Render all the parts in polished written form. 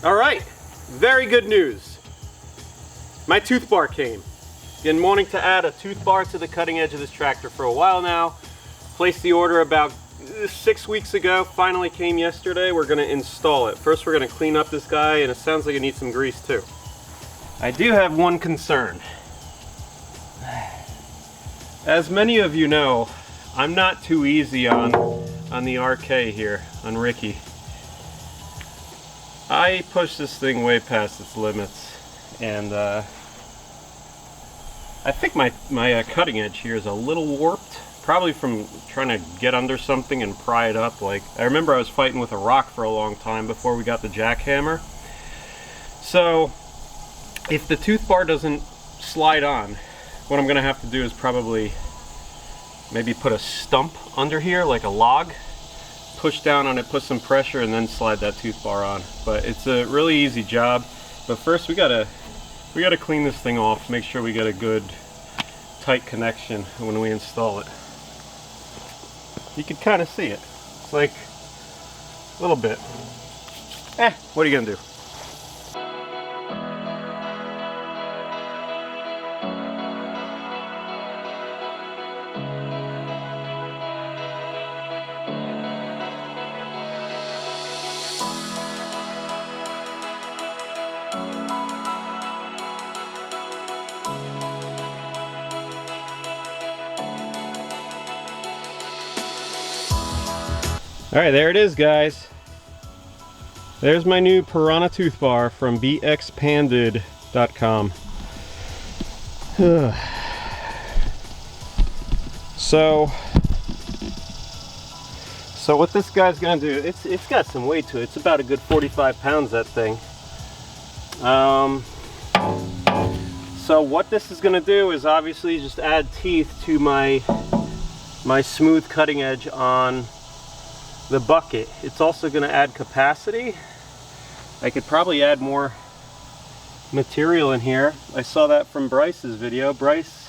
Alright, very good news. My tooth bar came. Been wanting to add a tooth bar to the cutting edge of this tractor for a while now. Placed the order about 6 weeks ago, finally came yesterday. We're going to install it. First we're going to clean up this guy, and it sounds like it needs some grease too. I do have one concern. As many of you know, I'm not too easy on the RK here, on Ricky. I push this thing way past its limits, and I think my cutting edge here is a little warped, probably from trying to get under something and pry it up. Like, I remember I was fighting with a rock for a long time before we got the jackhammer. So if the tooth bar doesn't slide on, what I'm gonna have to do is probably maybe put a stump under here, like a log, push down on it, put some pressure, and then slide that tooth bar on. But it's a really easy job. But first we gotta clean this thing off, make sure we get a good tight connection when we install it. You can kind of see it. It's like a little bit. What are you gonna do? Alright, there it is, guys. There's my new piranha tooth bar from BXpanded.com. So what this guy's gonna do, it's got some weight to it. It's about a good 45 pounds, that thing. So what this is gonna do is obviously just add teeth to my smooth cutting edge on the bucket. It's also going to add capacity. I could probably add more material in here. I saw that from Bryce's video. Bryce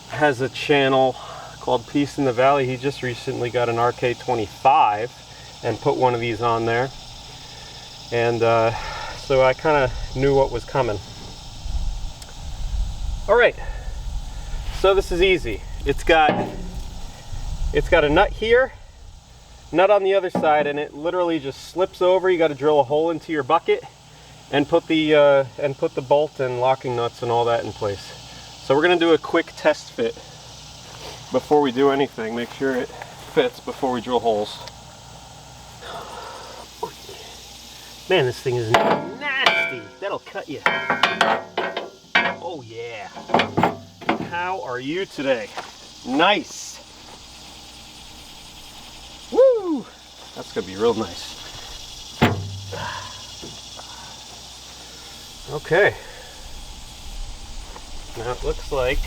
has a channel called Peace in the Valley. He just recently got an RK24 and put one of these on there. And so I kind of knew what was coming. Alright, so this is easy. It's got a nut here, nut on the other side, and it literally just slips over. You got to drill a hole into your bucket and put the bolt and locking nuts and all that in place. So we're gonna do a quick test fit before we do anything. Make sure it fits before we drill holes. Man, this thing is nasty. That'll cut you. Oh yeah. How are you today? Nice. Woo! That's gonna be real nice. Okay. Now it looks like,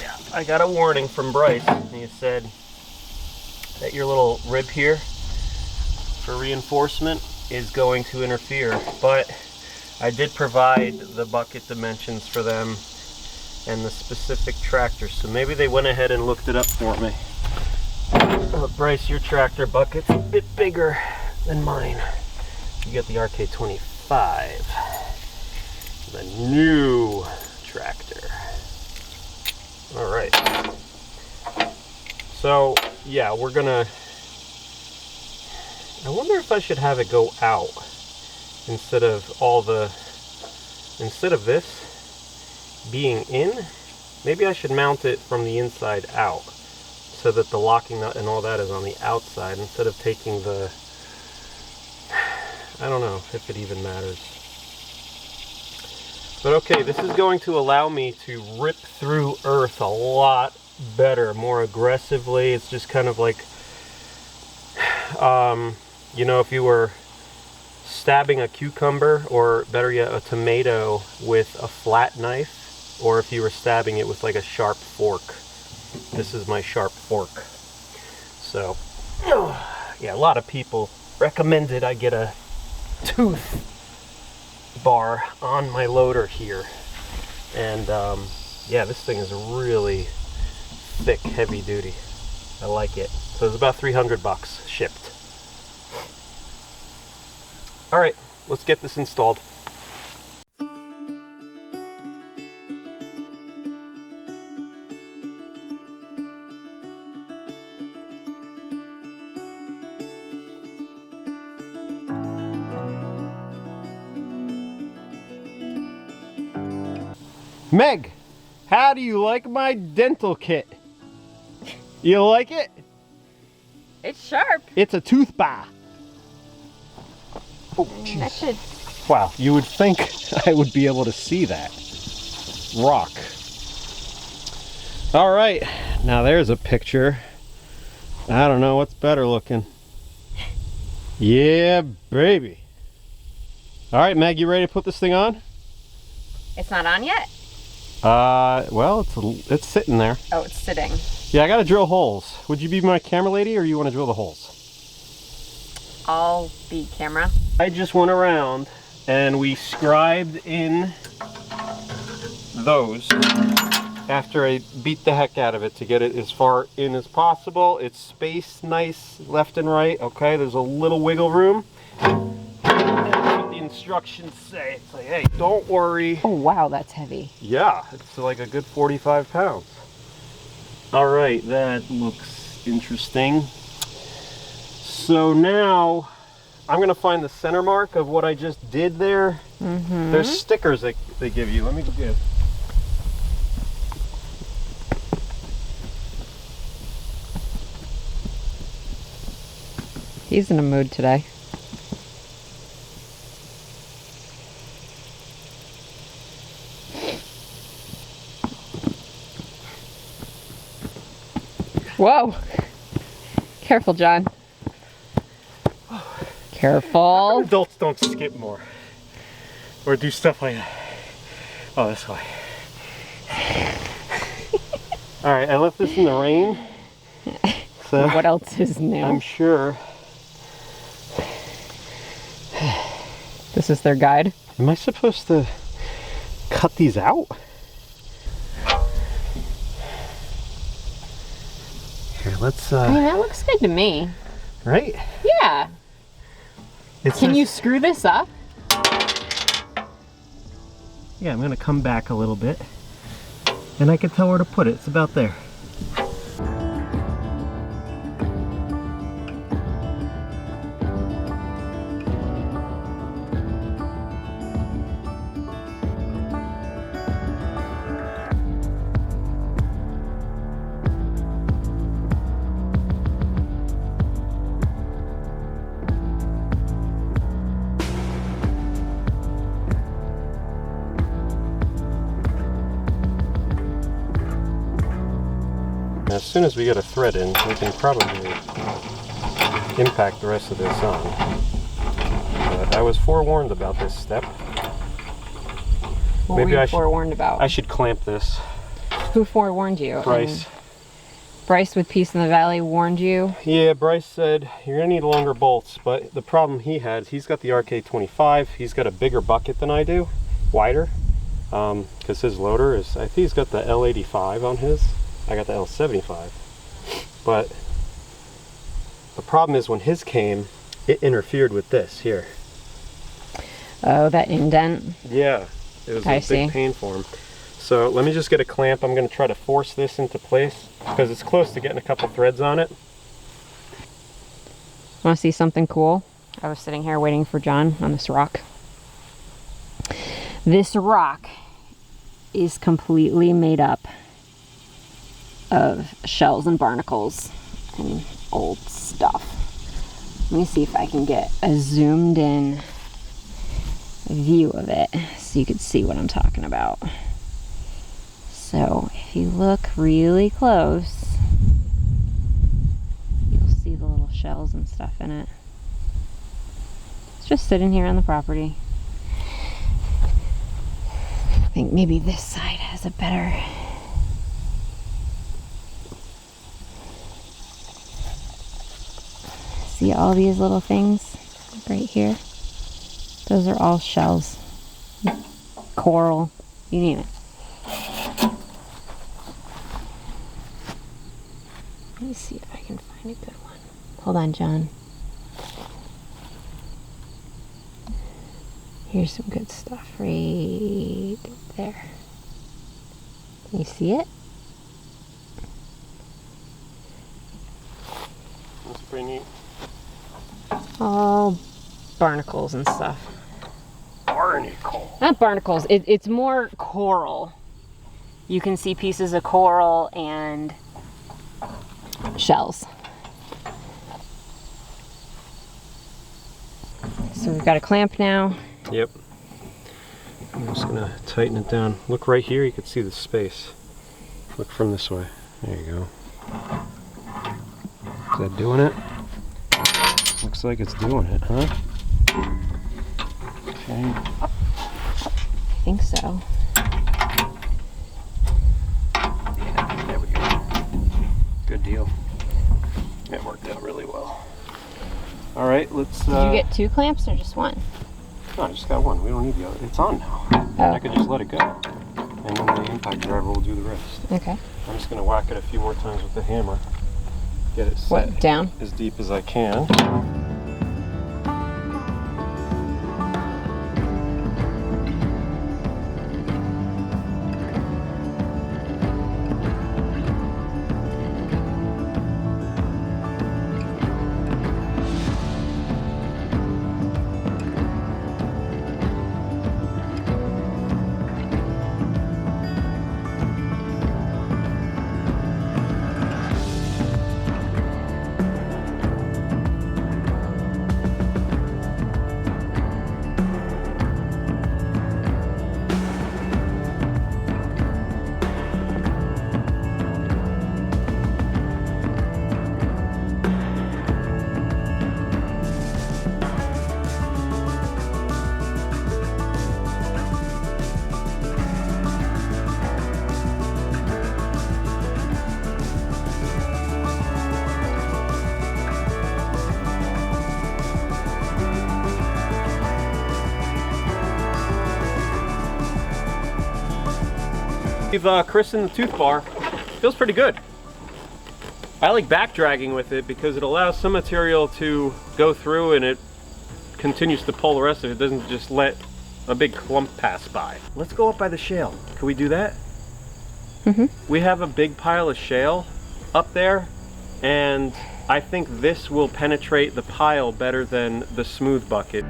yeah, I got a warning from Bryce. He said that your little rib here for reinforcement is going to interfere, but I did provide the bucket dimensions for them and the specific tractor, so maybe they went ahead and looked it up for me. Bryce, your tractor bucket's a bit bigger than mine. You got the RK25, the new tractor. All right. So yeah, we're gonna. I wonder if I should have it go out instead of this being in. Maybe I should mount it from the inside out, so that the locking nut and all that is on the outside instead of taking the, I don't know if it even matters. But okay, this is going to allow me to rip through earth a lot better, more aggressively. It's just kind of like, you know, if you were stabbing a cucumber, or better yet, a tomato with a flat knife, or if you were stabbing it with like a sharp fork. This is my sharp fork. So, yeah, a lot of people recommended I get a tooth bar on my loader here. And yeah, this thing is really thick, heavy duty. I like it. So it's about 300 bucks shipped. All right, let's get this installed. Meg, how do you like my dental kit? You like it? It's sharp. It's a toothbar. Oh, That should... Wow, you would think I would be able to see that rock. All right, now there's a picture. I don't know what's better looking. Yeah, baby. All right, Meg, you ready to put this thing on? It's not on yet? Well, it's sitting there. Oh, it's sitting. Yeah, I gotta drill holes. Would you be my camera lady, or you want to drill the holes? I'll be camera. I just went around and we scribed in those after I beat the heck out of it to get it as far in as possible. It's spaced nice left and right. Okay, there's a little wiggle room. That's what the instructions say. It's like, hey, don't worry. Oh, wow, that's heavy. Yeah, it's like a good 45 pounds. All right, that looks interesting. So now I'm gonna find the center mark of what I just did there. Mm-hmm. There's stickers that they give you. Let me get. He's in a mood today. Whoa! Careful, John. Careful. Adults don't skip more or do stuff like that. Oh, this way. All right, I left this in the rain. So what else is new? I'm sure. This is their guide. Am I supposed to cut these out? Here, let's. I mean, that looks good to me. Right? Yeah. Can you screw this up? Yeah, I'm gonna come back a little bit, and I can tell where to put it. It's about there. As soon as we get a thread in, we can probably impact the rest of this on. But I was forewarned about this step. What were you forewarned about? I should clamp this. Who forewarned you? Bryce. Bryce with Peace in the Valley warned you? Yeah, Bryce said you're gonna need longer bolts, but the problem he had, he's got the RK24, he's got a bigger bucket than I do, wider, because his loader is, I think he's got the L85 on his. I got the L75, but the problem is when his came, it interfered with this here. Oh, that indent? Yeah, it was a big pain for him. So let me just get a clamp. I'm going to try to force this into place because it's close to getting a couple threads on it. Want to see something cool? I was sitting here waiting for John on this rock. This rock is completely made up of shells and barnacles and old stuff. Let me see if I can get a zoomed in view of it so you can see what I'm talking about. So if you look really close, you'll see the little shells and stuff in it. It's just sitting here on the property. I think maybe this side has a better... See all these little things right here? Those are all shells. Coral, you name it. Let me see if I can find a good one. Hold on, John. Here's some good stuff right there. Can you see it? That's pretty neat. All barnacles and stuff. Barnacle. Not barnacles, it's more coral. You can see pieces of coral and shells. So we've got a clamp now. Yep. I'm just gonna tighten it down. Look right here, you can see the space. Look from this way. There you go. Is that doing it? Looks like it's doing it, huh? Okay. I think so. Yeah, there we go. Good deal. That worked out really well. All right, let's... Did you get 2 clamps or just 1? No, I just got 1. We don't need the other. It's on now. Oh. I could just let it go. And then the impact driver will do the rest. Okay. I'm just going to whack it a few more times with the hammer. Get it set What, down? as deep as I can. We've christened the tooth bar. Feels pretty good. I like back dragging with it because it allows some material to go through and it continues to pull the rest of it. It doesn't just let a big clump pass by. Let's go up by the shale. Can we do that? Mm-hmm. We have a big pile of shale up there, and I think this will penetrate the pile better than the smooth bucket.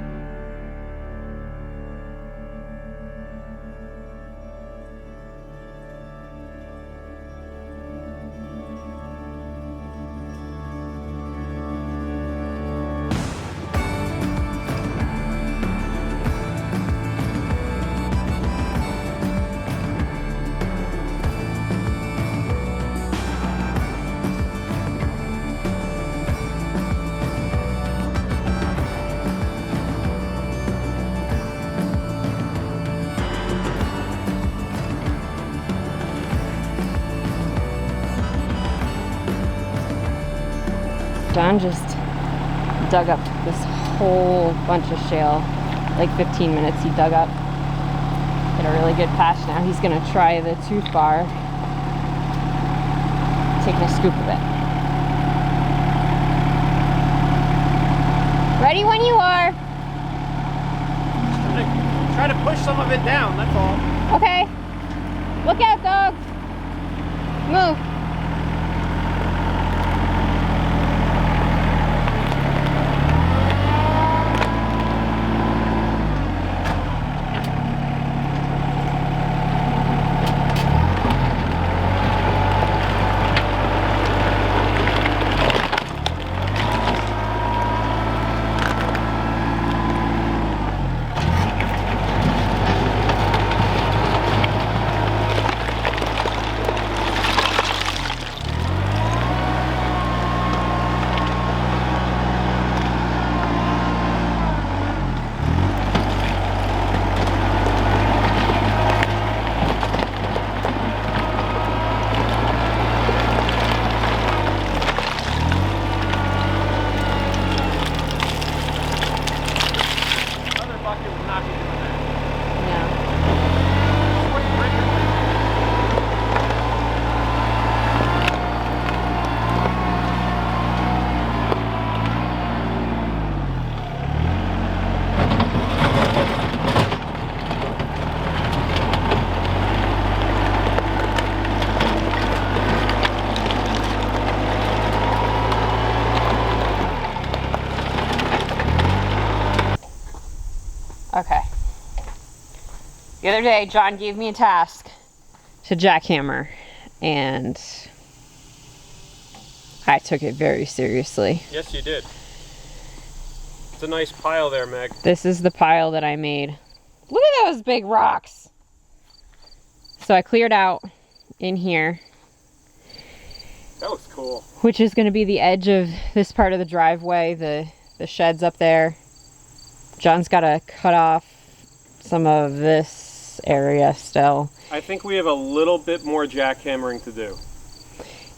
Don just dug up this whole bunch of shale, like 15 minutes he dug up. Got a really good patch now. He's gonna try the tooth bar, taking a scoop of it. Ready when you are. Try to push some of it down, that's all. Okay. Look out, dog. Move. The other day, John gave me a task to jackhammer, and I took it very seriously. Yes, you did. It's a nice pile there, Meg. This is the pile that I made. Look at those big rocks. So I cleared out in here. That looks cool. Which is going to be the edge of this part of the driveway. The shed's up there. John's got to cut off some of this area still. I think we have a little bit more jackhammering to do.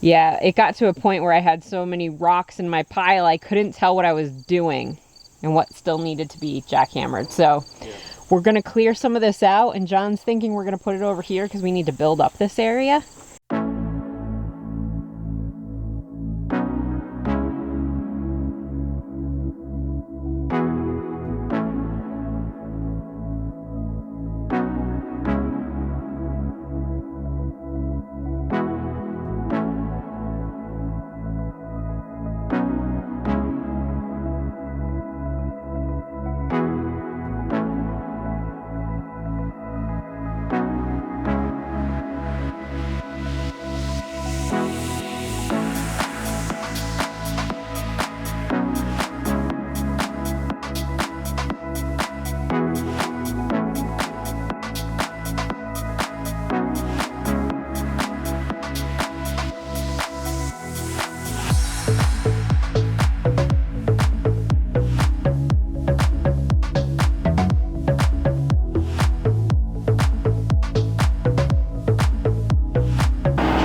Yeah, it got to a point where I had so many rocks in my pile I couldn't tell what I was doing and what still needed to be jackhammered. So yeah. We're going to clear some of this out, and John's thinking we're going to put it over here because we need to build up this area.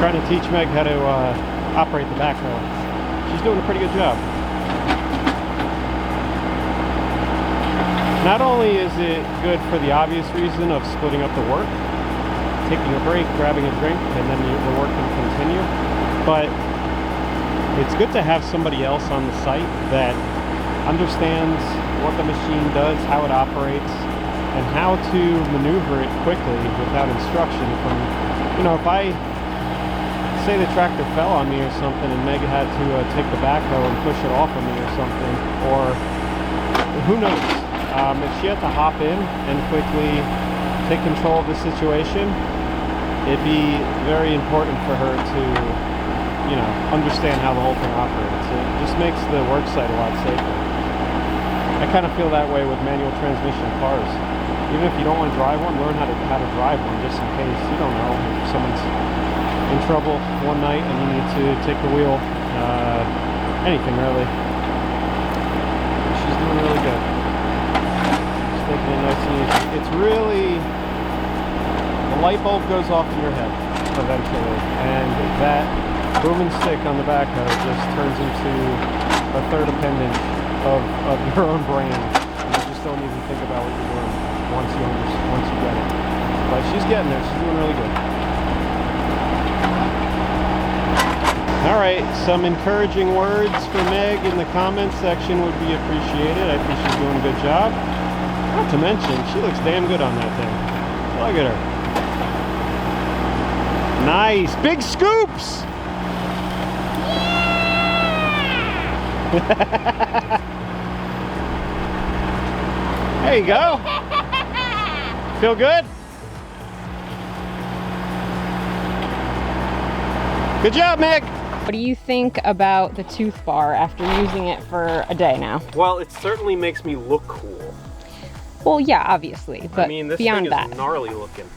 Trying to teach Meg how to operate the backhoe. She's doing a pretty good job. Not only is it good for the obvious reason of splitting up the work, taking a break, grabbing a drink, and then the work can continue, but it's good to have somebody else on the site that understands what the machine does, how it operates, and how to maneuver it quickly without instruction from, you know, if I say the tractor fell on me or something and Meg had to take the backhoe and push it off of me or something, or who knows, if she had to hop in and quickly take control of the situation, it'd be very important for her to, you know, understand how the whole thing operates. It just makes the work site a lot safer. I kind of feel that way with manual transmission cars. Even if you don't want to drive one, learn how to drive one just in case. You don't know if someone's in trouble one night and you need to take the wheel. Anything really. She's doing really good. She's taking it nice and easy. It's really, the light bulb goes off in your head eventually, and that boom and stick on the backhoe just turns into a third appendage of your own brain. And you just don't even think about what you're doing once you get it. But she's getting there. She's doing really good. All right, some encouraging words for Meg in the comments section would be appreciated. I think she's doing a good job. Not to mention, she looks damn good on that thing. Look at her. Nice, big scoops. There you go. Feel good? Good job, Meg. What do you think about the tooth bar after using it for a day now? Well, it certainly makes me look cool. Well, yeah, obviously, but I mean, this beyond thing is gnarly looking.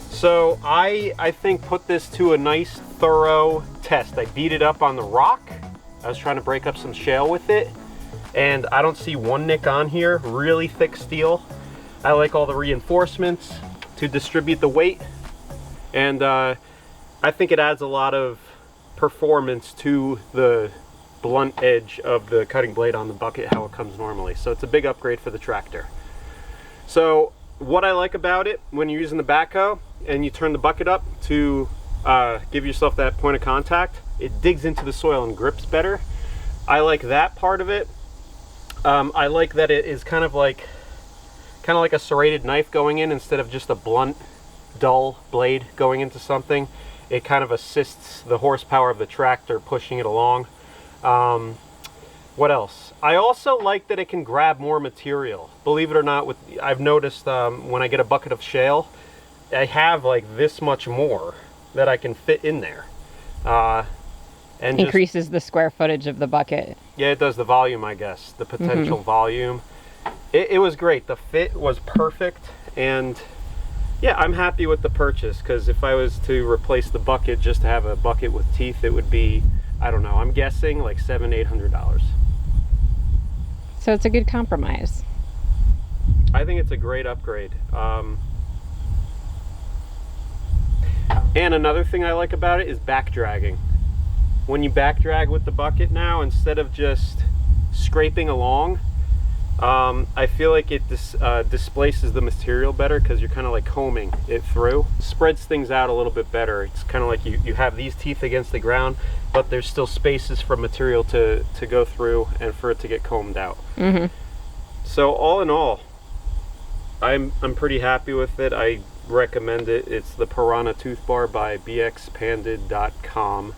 So I think put this to a nice thorough test. I beat it up on the rock. I was trying to break up some shale with it, and I don't see one nick on here. Really thick steel. I like all the reinforcements to distribute the weight, and I think it adds a lot of performance to the blunt edge of the cutting blade on the bucket, how it comes normally. So it's a big upgrade for the tractor. So what I like about it, when you're using the backhoe and you turn the bucket up to give yourself that point of contact, it digs into the soil and grips better. I like that part of it. I like that it is kind of like a serrated knife going in instead of just a blunt, dull blade going into something. It kind of assists the horsepower of the tractor pushing it along. What else? I also like that it can grab more material. Believe it or not, I've noticed when I get a bucket of shale, I have like this much more that I can fit in there. And increases the square footage of the bucket. Yeah, it does the volume, I guess, the potential volume. It was great. The fit was perfect, and yeah, I'm happy with the purchase, because if I was to replace the bucket just to have a bucket with teeth, it would be, I don't know, I'm guessing like $700-800. So it's a good compromise. I think it's a great upgrade. And another thing I like about it is back dragging. When you back drag with the bucket now, instead of just scraping along, I feel like it displaces the material better, because you're kind of like combing it through. Spreads things out a little bit better. It's kind of like you have these teeth against the ground, but there's still spaces for material to go through and for it to get combed out. So all in all, I'm pretty happy with it. I recommend it. It's the Piranha Toothbar by BXpanded.com,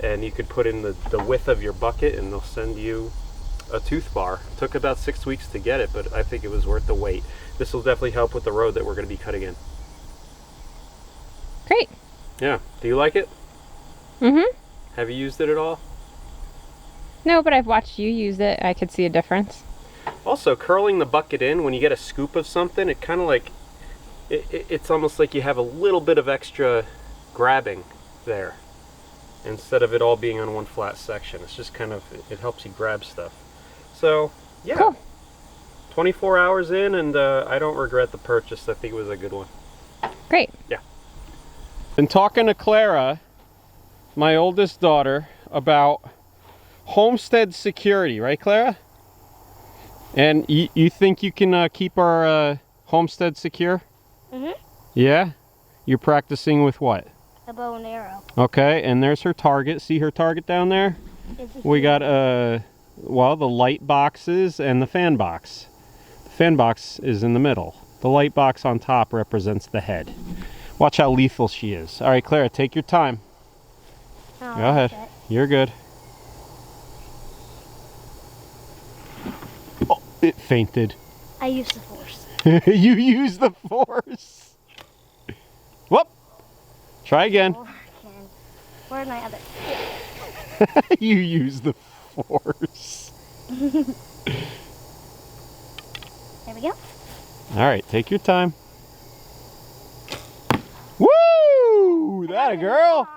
and you could put in the width of your bucket and they'll send you a tooth bar. It took about 6 weeks to get it, but I think it was worth the wait. This will definitely help with the road that we're going to be cutting in. Great. Yeah. Do you like it? Mm-hmm. Have you used it at all? No, but I've watched you use it. I could see a difference. Also, curling the bucket in, when you get a scoop of something, it kind of like, it's almost like you have a little bit of extra grabbing there, instead of it all being on one flat section. It's just kind of, it helps you grab stuff. So, yeah. Cool. 24 hours in, and I don't regret the purchase. I think it was a good one. Great. Yeah. Been talking to Clara, my oldest daughter, about Homestead security, right, Clara? And you think you can keep our homestead secure? Mm-hmm. Yeah? You're practicing with what? A bow and arrow. Okay, and there's her target. See her target down there? We got, well, the light boxes and the fan box. The fan box is in the middle. The light box on top represents the head. Watch how lethal she is. All right, Clara, take your time. Oh, Go ahead. okay. You're good. Oh, it fainted. I used the force. You use the force. Whoop. Try again. Where's my other? You use the force. There we go. All right, take your time. Woo! That a girl.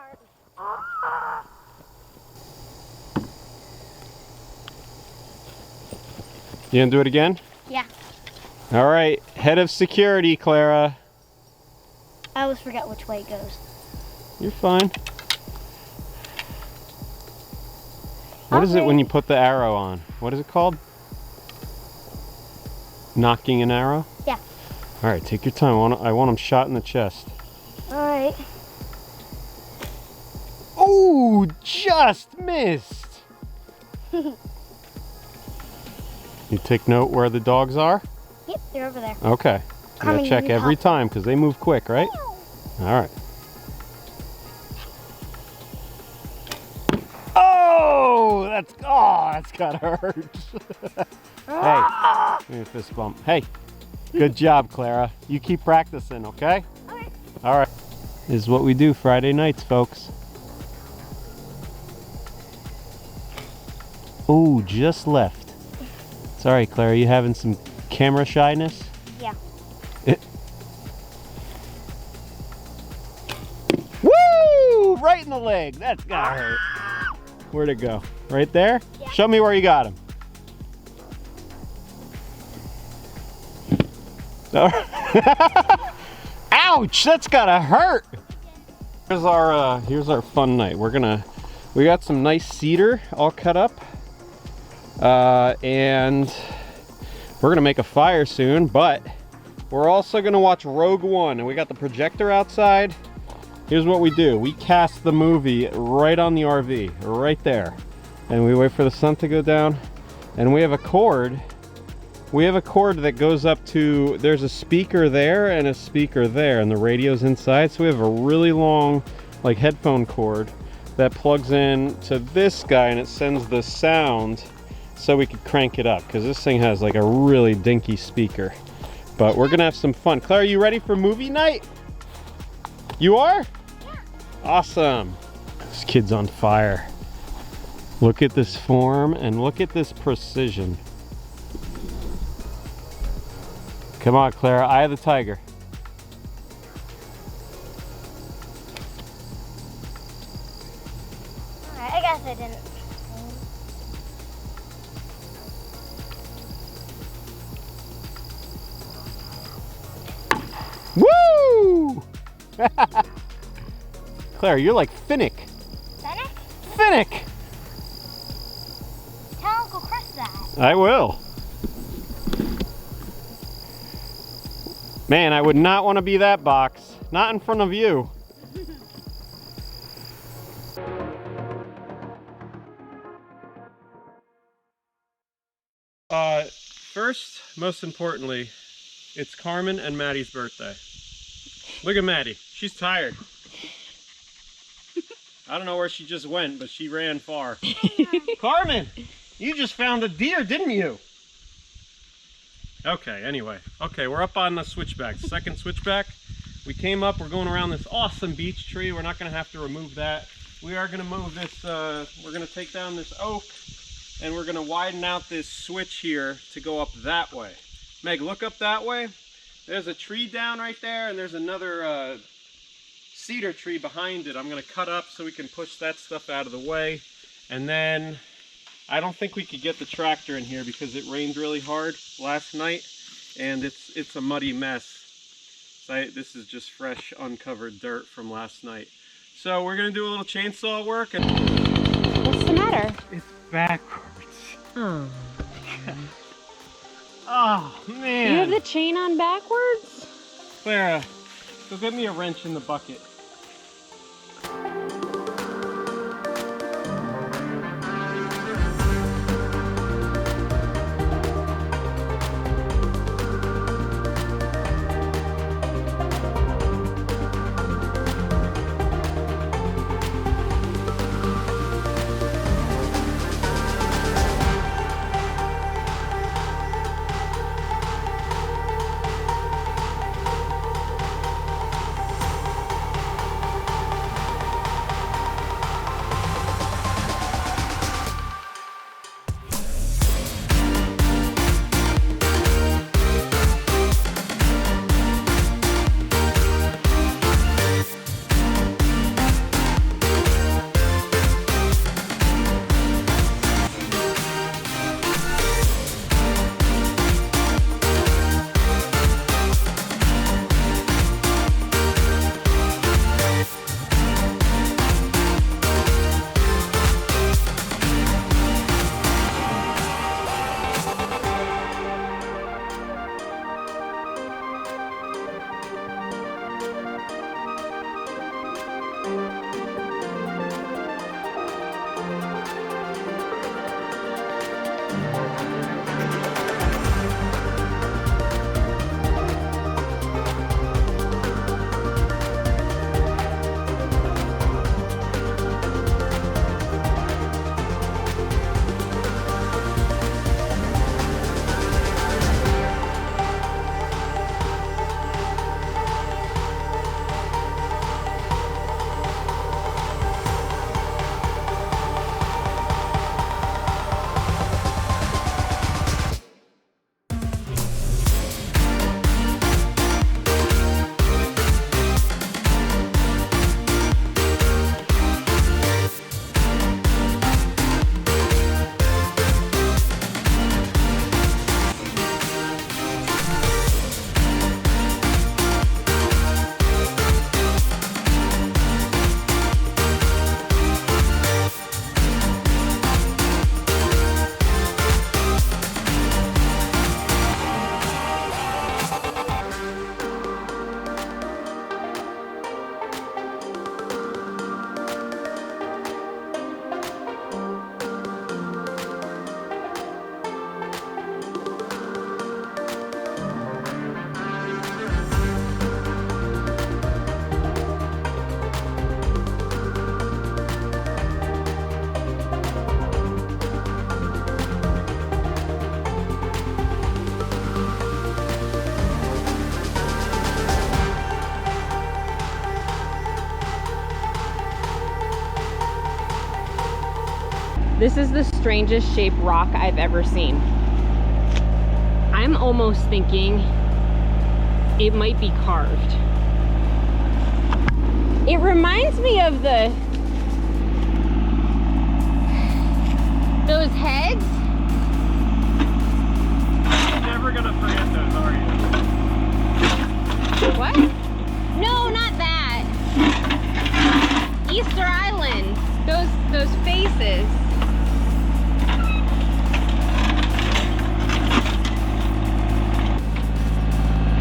You gonna do it again? Yeah. All right, head of security, Clara. I always forget which way it goes. You're fine. What is it when you put the arrow on? What is it called? Knocking an arrow? Yeah. All right, take your time. I want him shot in the chest. All right. Oh, just missed. You take note where the dogs are? Yep, they're over there. Okay. You gotta check every time because they move quick, right? All right. Oh, that's gotta hurt. Hey, give me a fist bump. Hey, good job, Clara. You keep practicing, okay? Okay. All right. This is what we do Friday nights, folks. Oh, just left. Sorry, Clara, you having some camera shyness? Yeah. Woo! Right in the leg. That's gotta hurt. Where'd it go? Right there? Yeah. Show me where you got him. Ouch! That's gotta hurt. Here's our fun night. We got some nice cedar all cut up, and we're gonna make a fire soon. But we're also gonna watch Rogue One, and we got the projector outside. Here's what we do. We cast the movie right on the RV, right there. And we wait for the sun to go down. And we have a cord. We have a cord that goes up to, there's a speaker there and a speaker there, and the radio's inside. So we have a really long, like, headphone cord that plugs in to this guy, and it sends the sound so we could crank it up, because this thing has like a really dinky speaker. But we're gonna have some fun. Claire, are you ready for movie night? You are? Yeah. Awesome. This kid's on fire. Look at this form and look at this precision. Come on, Claire, eye of the tiger. Alright, I guess I didn't. Woo! Claire, you're like Finnick. Fennec? Finnick! Tell Uncle Chris that. I will. Man, I would not want to be that box. Not in front of you. First, most importantly, it's Carmen and Maddie's birthday. Look at Maddie. She's tired. I don't know where she just went, but she ran far. Carmen, you just found a deer, didn't you? Okay, anyway. Okay, we're up on the switchback, second switchback. We came up, we're going around this awesome beech tree. We're not going to have to remove that. We are going to move this, we're going to take down this oak, and we're going to widen out this switch here to go up that way. Meg, look up that way. There's a tree down right there, and there's another cedar tree behind it. I'm going to cut up so we can push that stuff out of the way. And then I don't think we could get the tractor in here because it rained really hard last night, and it's a muddy mess. So this is just fresh, uncovered dirt from last night. So we're going to do a little chainsaw work. And What's the matter? it's backwards. Oh. Oh, man. You have the chain on backwards? Clara, go get me a wrench in the bucket. This is the strangest shaped rock I've ever seen. I'm almost thinking it might be carved. It reminds me of those heads. You're never gonna forget those, are you? What? No, not that. Easter Island. Those faces.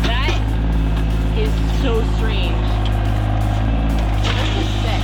That is so strange. That's just sick.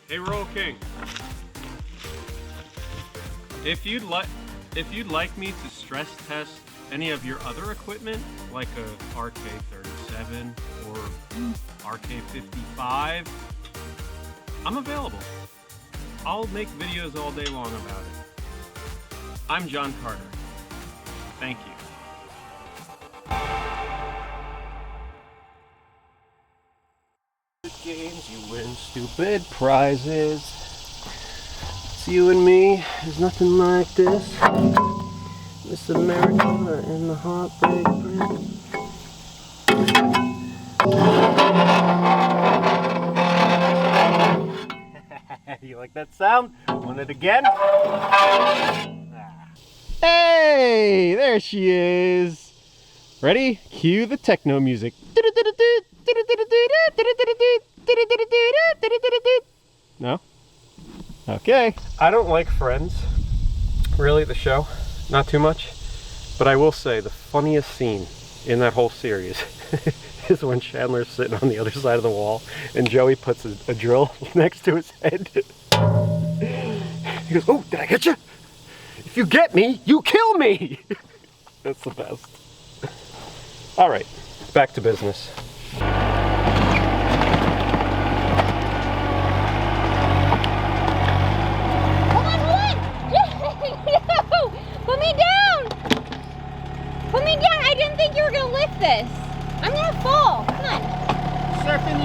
Hey, Roll King. If you'd like me to stress test any of your other equipment, like a RK37 or RK55, I'm available. I'll make videos all day long about it. I'm John Carter. Thank you. Games, you win stupid prizes. It's you and me, there's nothing like this. Miss America and the Heartbreak Prince. You like that sound? Want it again? Hey, there she is. Ready? Cue the techno music. No? Okay. I don't like Friends, really, the show. Not too much. But I will say the funniest scene in that whole series is when Chandler's sitting on the other side of the wall and Joey puts a drill next to his head. He goes, "Oh, did I get you? If you get me, you kill me!" That's the best. All right, back to business. Put me down! Put me down! I didn't think you were gonna lift this. I'm gonna fall. Come on. Surfing